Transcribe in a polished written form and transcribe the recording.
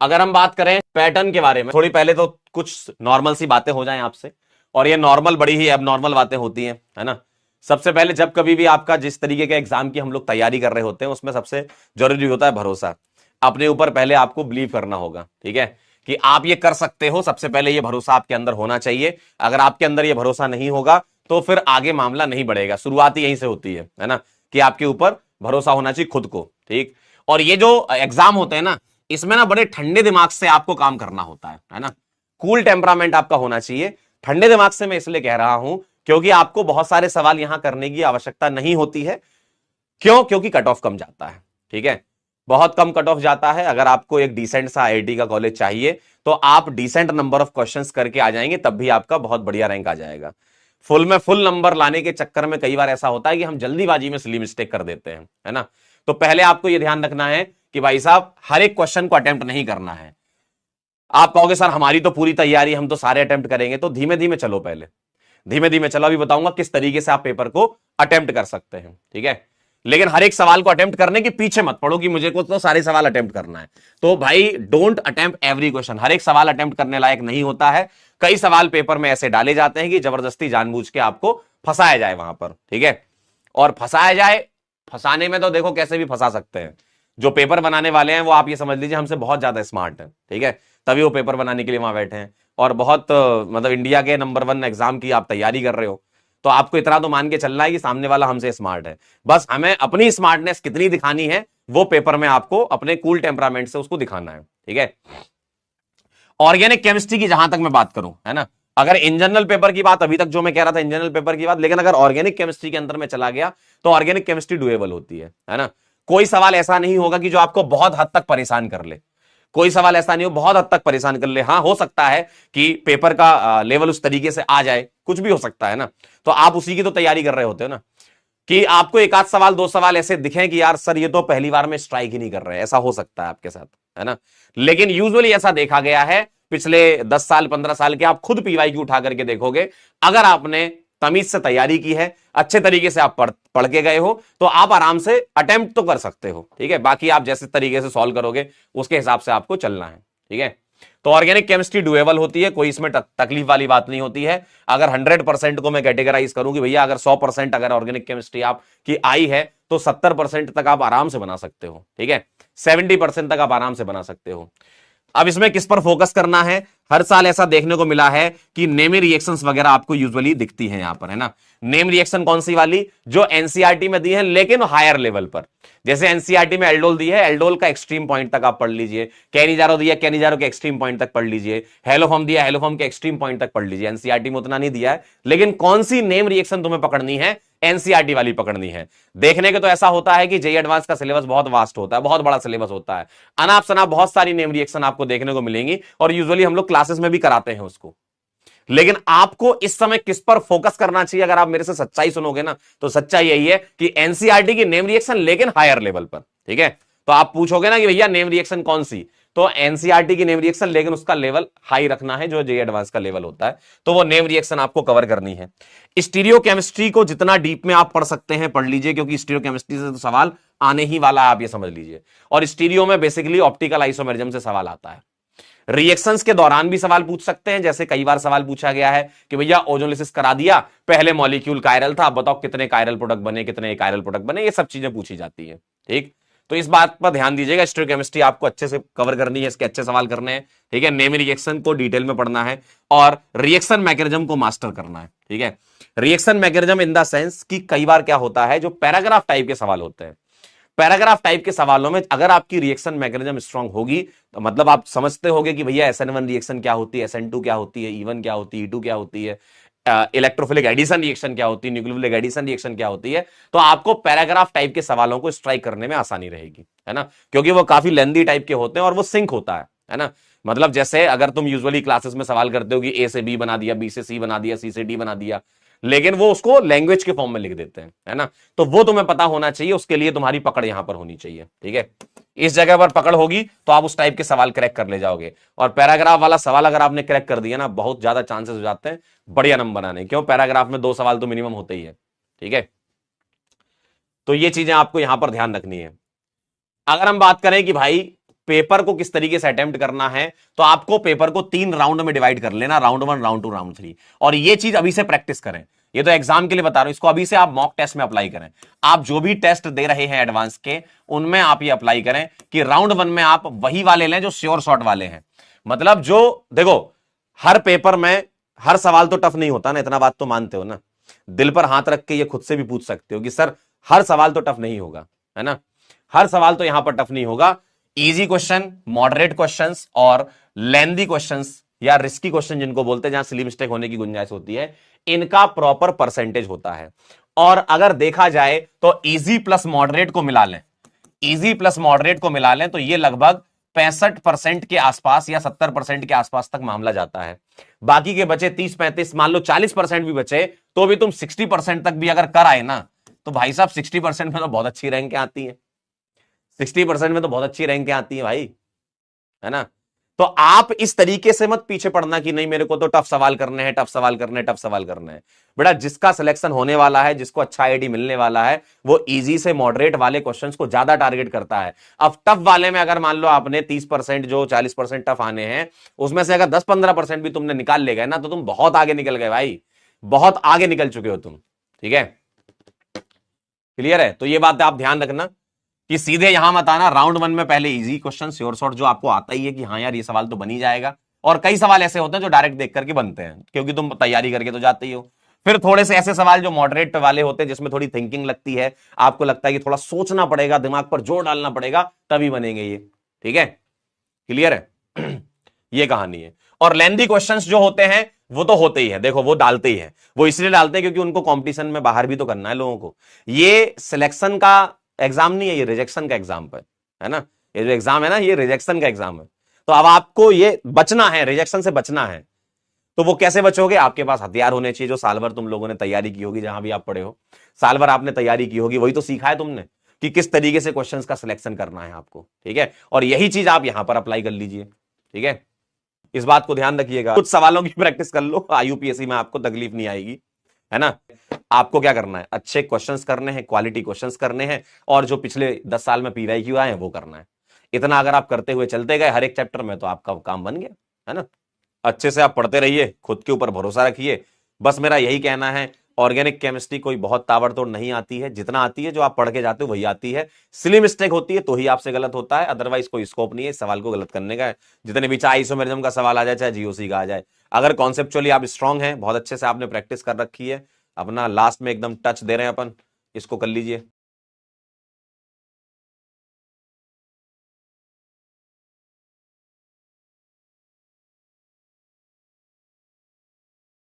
अगर हम बात करें पैटर्न के बारे में, थोड़ी पहले तो कुछ नॉर्मल सी बातें हो जाएं आपसे, और ये नॉर्मल बड़ी ही एबनॉर्मल बातें होती हैं, है ना। सबसे पहले जब कभी भी आपका जिस तरीके के एग्जाम की हम लोग तैयारी कर रहे होते हैं, उसमें सबसे जरूरी होता है भरोसा। अपने ऊपर पहले आपको बिलीव करना होगा, ठीक है, कि आप ये कर सकते हो। सबसे पहले ये भरोसा आपके अंदर होना चाहिए। अगर आपके अंदर ये भरोसा नहीं होगा तो फिर आगे मामला नहीं बढ़ेगा। शुरुआत ही यहीं से होती है ना, कि आपके ऊपर भरोसा होना चाहिए खुद को, ठीक। और ये जो एग्जाम होते हैं ना, इसमें ना बड़े ठंडे दिमाग से आपको काम करना होता है ना। कूल टेम्परामेंट आपका होना चाहिए। ठंडे दिमाग से मैं इसलिए कह रहा हूं क्योंकि आपको बहुत सारे सवाल यहां करने की आवश्यकता नहीं होती है। क्यों? क्योंकि कट ऑफ कम जाता है, ठीक है, बहुत कम कट ऑफ जाता है। अगर आपको एक डिसेंट सा आईआईटी का कॉलेज चाहिए तो आप डिसेंट नंबर ऑफ क्वेश्चंस करके आ जाएंगे, तब भी आपका बहुत बढ़िया रैंक आ जाएगा। फुल में फुल नंबर लाने के चक्कर में कई बार ऐसा होता है कि हम जल्दीबाजी में सिली मिस्टेक कर देते हैं, है ना। तो पहले आपको यह ध्यान रखना है कि भाई साहब हर एक क्वेश्चन को अटेम्प्ट नहीं करना है। आप कहोगे सर हमारी तो पूरी तैयारी, हम तो सारे अटेम्प्ट करेंगे। तो धीमे धीमे चलो, पहले धीमे धीमे चलो। अभी बताऊंगा किस तरीके से आप पेपर को अटेम्प्ट कर सकते हैं, ठीक है। लेकिन हर एक सवाल को अटेम्प्ट करने के पीछे मत पड़ो कि मुझे को तो सारे सवाल अटेम्प्ट करना है। तो भाई डोंट अटेम्प्ट एवरी क्वेश्चन। हर एक सवाल अटेम्प्ट करने लायक नहीं होता है। कई सवाल पेपर में ऐसे डाले जाते हैं कि जबरदस्ती जानबूझ के आपको फंसाया जाए वहां पर, ठीक है। और फंसाया जाए, फंसाने में तो देखो कैसे भी फंसा सकते हैं। जो पेपर बनाने वाले हैं वो आप ये समझ लीजिए हमसे बहुत ज्यादा स्मार्ट है, ठीक है, तभी वो पेपर बनाने के लिए वहां बैठे हैं। और बहुत मतलब इंडिया के नंबर 1 एग्जाम की आप तैयारी कर रहे हो, तो आपको इतना तो मान के चलना है कि सामने वाला हमसे स्मार्ट है। बस हमें अपनी स्मार्टनेस कितनी दिखानी है वो पेपर में आपको अपने कूल टेम्परामेंट से उसको दिखाना है, ठीक है। ऑर्गेनिक केमिस्ट्री की जहां तक मैं बात करूं, है ना, अगर इन जनरल पेपर की बात, अभी तक जो मैं कह रहा था इन जनरल पेपर की बात, लेकिन अगर ऑर्गेनिक केमिस्ट्री के अंदर में चला गया तो ऑर्गेनिक केमिस्ट्री डुएबल होती है ना। कोई सवाल ऐसा नहीं होगा कि जो आपको बहुत हद तक परेशान कर ले। कोई सवाल ऐसा नहीं हो बहुत हद तक परेशान कर ले। हाँ, हो सकता है कि पेपर का लेवल उस तरीके से आ जाए, कुछ भी हो सकता है ना। तो आप उसी की तो तैयारी कर रहे होते हो ना, कि आपको एक आध सवाल, दो सवाल ऐसे दिखें कि यार सर ये तो पहली बार में स्ट्राइक ही नहीं कर रहे। ऐसा हो सकता है आपके साथ, है ना। लेकिन यूजुअली ऐसा देखा गया है पिछले 10 साल 15 साल के, आप खुद पीवाईक्यू उठा करके देखोगे, अगर आपने तमीज से तैयारी की है, अच्छे तरीके से आप पढ़ के गए हो, तो आप आराम से अटेम्प्ट तो कर सकते हो, ठीक है। बाकी आप जैसे तरीके से सॉल्व करोगे उसके हिसाब से आपको चलना है, ठीक है। तो ऑर्गेनिक केमिस्ट्री डुएबल होती है, कोई इसमें तकलीफ वाली बात नहीं होती है। अगर 100% को मैं कैटेगराइज करूं कि भैया अगर 100% अगर ऑर्गेनिक केमिस्ट्री आपकी आई है तो 70% तक आप आराम से बना सकते हो, ठीक है, 70% तक आप आराम से बना सकते हो। अब इसमें किस पर फोकस करना है? हर साल ऐसा देखने को मिला है कि नेम रिएक्शंस वगैरह आपको यूजुअली दिखती हैं यहां पर, है ना। नेम रिएक्शन कौन सी वाली? जो एनसीईआरटी में दी है लेकिन हायर लेवल पर। जैसे एनसीईआरटी में एल्डोल दी है, एल्डोल का एक्सट्रीम पॉइंट तक आप पढ़ लीजिए। कैनिजारो दिया, कैनिजारो के एक्सट्रीम पॉइंट तक पढ़ लीजिए। हेलोफॉर्म दिया, हेलोफॉर्म के एक्सट्रीम पॉइंट तक पढ़ लीजिए। एनसीईआरटी में उतना नहीं दिया है, लेकिन कौन सी नेम रिएक्शन तुम्हें पकड़नी है? एनसीईआरटी वाली पकड़नी है। देखने के तो ऐसा होता है कि जेईई एडवांस का सिलेबस बहुत वास्ट होता है, बहुत बड़ा सिलेबस होता है। अनाप शनाप बहुत सारी नेम रिएक्शन आपको देखने को मिलेंगी, और यूजुअली हम लोग क्लासेस में भी कराते हैं उसको। लेकिन आपको इस समय किस पर फोकस करना चाहिए? अगर आप मेरे से सच्चाई सुनोगे ना, तो सच्चाई यही है कि एनसीईआरटी की नेम रिएक्शन लेकिन हायर लेवल पर, ठीक है। तो आप पूछोगे ना कि भैया नेम रिएक्शन कौन सी, तो एनसीईआरटी की नेम रिएक्शन, लेकिन उसका लेवल हाई रखना है, जो जेईई एडवांस का लेवल होता है, तो वो नेम रिएक्शन आपको कवर करनी है। स्टीरियो केमिस्ट्री को जितना डीप में आप पढ़ सकते हैं पढ़ लीजिए, क्योंकि स्टीरियो केमिस्ट्री से तो सवाल आने ही वाला है, आप ये समझ लीजिए। और स्टीरियो में बेसिकली ऑप्टिकल आइसोमेरिज्म से सवाल आता है। रिएक्शंस के दौरान भी सवाल पूछ सकते हैं, जैसे कई बार सवाल पूछा गया है कि भैया ओजोनलिसिस करा दिया, पहले मॉलिक्यूल कायरल था, अब बताओ कितने कायरल प्रोडक्ट बने, कितने कायरल प्रोडक्ट बने, ये सब चीजें पूछी जाती है, ठीक। तो इस बात पर ध्यान दीजिएगा, स्टीरियोकेमिस्ट्री आपको अच्छे से कवर करनी है, इसके अच्छे सवाल करने हैं, ठीक है। नेम रिएक्शन को डिटेल में पढ़ना है और रिएक्शन मैकेनिज्म को मास्टर करना है, ठीक है। Reaction mechanism in the sense कि कई बार क्या होता है, जो पैराग्राफ टाइप के सवाल होते हैं, पैराग्राफ टाइप के सवालों में अगर आपकी रिएक्शन मैकेनिज्म स्ट्रांग होगी, तो मतलब आप समझते होगे कि भैया SN1 रिएक्शन क्या होती है, SN2 क्या होती है, E1 क्या होती है, E2 क्या होती है, इलेक्ट्रोफिलिक एडिशन रिएक्शन क्या होती है, न्यूक्लियोफिलिक एडिशन रिएक्शन क्या होती है, तो आपको पैराग्राफ टाइप के सवालों को स्ट्राइक करने में आसानी रहेगी, है ना। क्योंकि वो काफी लेंदी टाइप के होते हैं और वो सिंक होता है ना। मतलब जैसे अगर तुम यूजुअली क्लासेस में सवाल करते हो कि A से B बना दिया, B से C बना दिया, C से D बना दिया, लेकिन वो उसको लैंग्वेज के फॉर्म में लिख देते हैं, है ना। तो वो तुम्हें पता होना चाहिए, उसके लिए तुम्हारी पकड़ यहां पर होनी चाहिए, ठीक है। इस जगह पर पकड़ होगी तो आप उस टाइप के सवाल क्रैक कर ले जाओगे। और पैराग्राफ वाला सवाल अगर आपने क्रैक कर दिया ना, बहुत ज्यादा चांसेस हो जाते हैं बढ़िया नंबर बनाने। क्यों? पैराग्राफ में 2 सवाल तो मिनिमम होते ही है, ठीक है। तो ये चीजें आपको यहां पर ध्यान रखनी है। अगर हम बात करें कि भाई पेपर को किस तरीके से अटेम्प्ट करना है, तो आपको पेपर को 3 राउंड में डिवाइड कर लेना, राउंड 1, राउंड 2, राउंड 3। और ये चीज अभी से प्रैक्टिस करें, ये तो एग्जाम के लिए बता रहा हूं, इसको अभी से आप मॉक टेस्ट में अप्लाई करें। आप जो भी टेस्ट दे रहे हैं एडवांस के, उनमें आप ये अप्लाई करें कि राउंड 1 में आप वही वाले लें जो श्योर शॉट वाले हैं। मतलब जो, देखो हर पेपर में हर सवाल तो टफ नहीं होता ना, इतना बात तो मानते हो ना। दिल पर हाथ रख के ये खुद से भी पूछ सकते हो कि सर हर सवाल तो टफ नहीं होगा, है ना, हर सवाल तो यहां पर टफ नहीं होगा। इजी क्वेश्चन, मॉडरेट क्वेश्चंस और लेंदी क्वेश्चंस या रिस्की क्वेश्चन जिनको बोलते हैं, जहां सिली मिस्टेक होने की गुंजाइश होती है, इनका प्रॉपर परसेंटेज होता है। और अगर देखा जाए तो इजी प्लस मॉडरेट को मिला लें, इजी प्लस मॉडरेट को मिला लें तो ये लगभग 65% के आसपास या 70% के आसपास तक मामला जाता है। बाकी के बचे 30-35, मान लो 40% भी बचे, तो भी तुम 60% तक भी अगर कर आए ना, तो भाई साहब 60% में तो बहुत अच्छी रैंक आती है, 60% में तो बहुत अच्छी रैंक आती है भाई, है ना। तो आप इस तरीके से मत पीछे पड़ना कि नहीं मेरे को तो टफ सवाल करने हैं, टफ सवाल करने हैं, टफ सवाल करने हैं। बेटा जिसका सिलेक्शन होने वाला है, जिसको अच्छा आईडी मिलने वाला है, वो इजी से मॉडरेट वाले क्वेश्चंस को ज्यादा टारगेट करता है। अब टफ वाले में अगर मान लो आपने 30% जो 40% टफ आने हैं, उसमें से अगर 10-15% भी तुमने निकाल ले गए ना, तो तुम बहुत आगे निकल गए भाई, बहुत आगे निकल चुके हो तुम। ठीक है, क्लियर है। तो ये बात आप ध्यान रखना कि सीधे यहां मत आना, राउंड 1 में पहले इजी क्वेश्चन श्योर शॉर्ट जो आपको आता ही है कि हाँ यार ये सवाल तो बन ही जाएगा। और कई सवाल ऐसे होते हैं जो डायरेक्ट देख करके बनते हैं, क्योंकि तुम तैयारी करके तो जाते ही हो। फिर थोड़े से ऐसे सवाल जो मॉडरेट वाले होते हैं, जिसमें थोड़ी थिंकिंग लगती है, आपको लगता है कि थोड़ा सोचना पड़ेगा, दिमाग पर जोर डालना पड़ेगा, तभी बनेंगे ये। ठीक है, क्लियर है। ये कहानी है। और लेंदी क्वेश्चंस जो होते हैं वो तो होते ही है, देखो वो डालते ही है, वो इसलिए डालते हैं क्योंकि उनको कंपटीशन में बाहर भी तो करना है लोगों को। ये सिलेक्शन का एग्जाम नहीं है, ये रिजेक्शन का एग्जाम है ना। ये जो एग्जाम है ना, ये रिजेक्शन का एग्जाम है। तो अब आपको ये बचना है, रिजेक्शन से बचना है। तो वो कैसे बचोगे? आपके पास हथियार होने चाहिए जो साल भर तुम लोगों ने तैयारी की होगी, जहां भी आप पढ़े हो, साल भर आपने तैयारी की होगी, वही तो सीखा है तुमने कि किस तरीके से क्वेश्चंस का सिलेक्शन करना है आपको। ठीक है, और यही चीज आप यहां पर अप्लाई कर लीजिए। ठीक है, इस बात को ध्यान रखिएगा। कुछ सवालों की प्रैक्टिस कर लो, यूपीएससी में आपको तकलीफ नहीं आएगी, है ना। आपको क्या करना है? अच्छे क्वेश्चंस करने हैं, क्वालिटी क्वेश्चंस करने हैं, और जो पिछले 10 साल में पीवाईक्यू आए हैं वो करना है। इतना अगर आप करते हुए चलते गए हर एक चैप्टर में, तो आपका काम बन गया, है ना। अच्छे से आप पढ़ते रहिए, खुद के ऊपर भरोसा रखिए, बस मेरा यही कहना है। ऑर्गेनिक केमिस्ट्री कोई बहुत ताबड़तोड़ नहीं आती है, जितना आती है जो आप पढ़ के जाते हो वही आती है। सिली मिस्टेक होती है तो ही आपसे गलत होता है, अदरवाइज कोई स्कोप नहीं है इस सवाल को गलत करने का। जितने भी चाहे आइसोमेरिज्म का सवाल आ जाए, चाहे जीओसी का आ जाए, अगर कॉन्सेप्चुअली आप स्ट्रांग हैं, बहुत अच्छे से आपने प्रैक्टिस कर रखी है, अपना लास्ट में एकदम टच दे रहे हैं अपन, इसको कर लीजिए।